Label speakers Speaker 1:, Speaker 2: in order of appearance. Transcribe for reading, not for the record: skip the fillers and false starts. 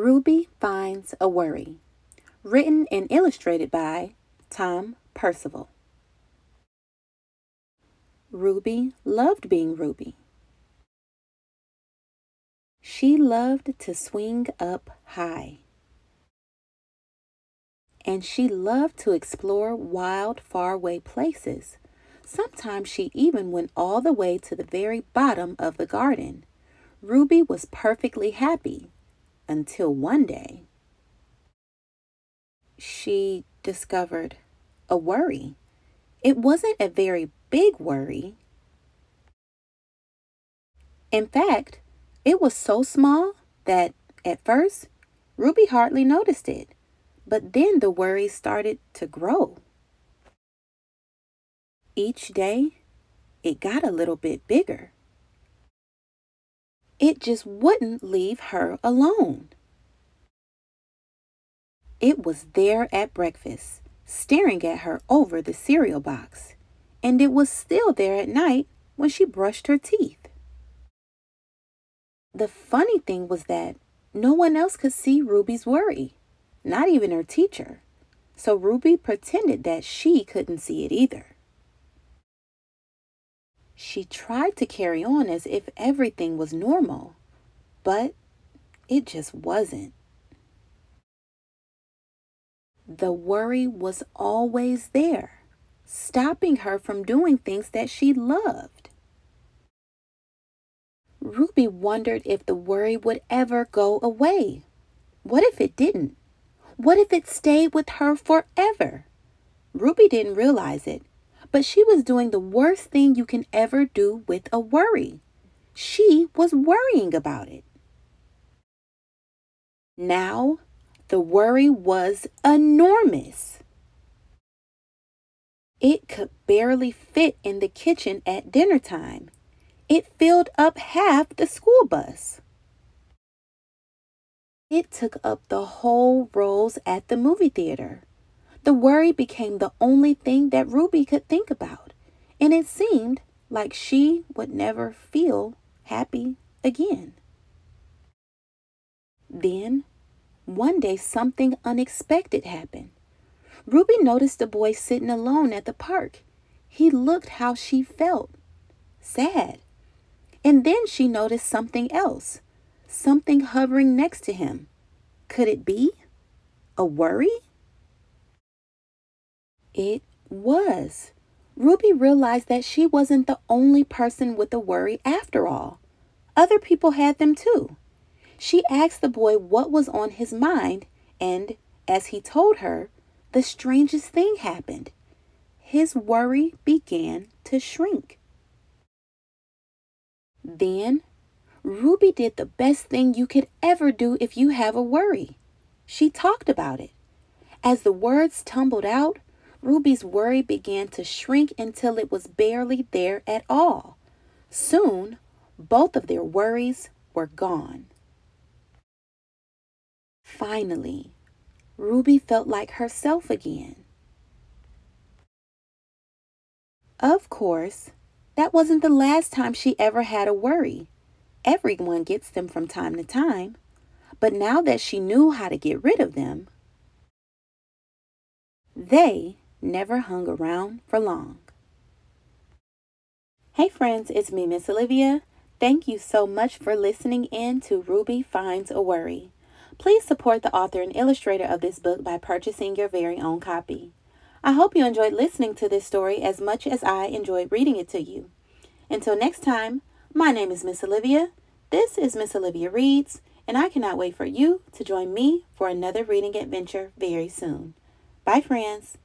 Speaker 1: Ruby Finds a Worry. Written and illustrated by Tom Percival. Ruby loved being Ruby. She loved to swing up high. And she loved to explore wild, faraway places. Sometimes she even went all the way to the very bottom of the garden. Ruby was perfectly happy until one day she discovered a worry. It wasn't a very big worry. In fact, it was so small that at first Ruby hardly noticed it. But then the worry started to grow. Each day, it got a little bit bigger. It just wouldn't leave her alone. It was there at breakfast, staring at her over the cereal box, and it was still there at night when she brushed her teeth. The funny thing was that no one else could see Ruby's worry, not even her teacher, so Ruby pretended that she couldn't see it either. She tried to carry on as if everything was normal, but it just wasn't. The worry was always there, stopping her from doing things that she loved. Ruby wondered if the worry would ever go away. What if it didn't? What if it stayed with her forever? Ruby didn't realize it, but she was doing the worst thing you can ever do with a worry. She was worrying about it. Now, the worry was enormous. It could barely fit in the kitchen at dinner time. It filled up half the school bus. It took up the whole rows at the movie theater. The worry became the only thing that Ruby could think about, and it seemed like she would never feel happy again. Then, one day something unexpected happened. Ruby noticed a boy sitting alone at the park. He looked how she felt, sad. And then she noticed something else, something hovering next to him. Could it be a worry? It was. Ruby realized that she wasn't the only person with a worry after all. Other people had them too. She asked the boy what was on his mind, and as he told her, the strangest thing happened. His worry began to shrink. Then, Ruby did the best thing you could ever do if you have a worry. She talked about it. As the words tumbled out, Ruby's worry began to shrink until it was barely there at all. Soon, both of their worries were gone. Finally, Ruby felt like herself again. Of course, that wasn't the last time she ever had a worry. Everyone gets them from time to time. But now that she knew how to get rid of them, they never hung around for long. Hey friends, it's me, Miss Olivia. Thank you so much for listening in to Ruby Finds a Worry. Please support the author and illustrator of this book by purchasing your very own copy. I hope you enjoyed listening to this story as much as I enjoyed reading it to you. Until next time, my name is Miss Olivia. This is Miss Olivia Reads, and I cannot wait for you to join me for another reading adventure very soon. Bye, friends.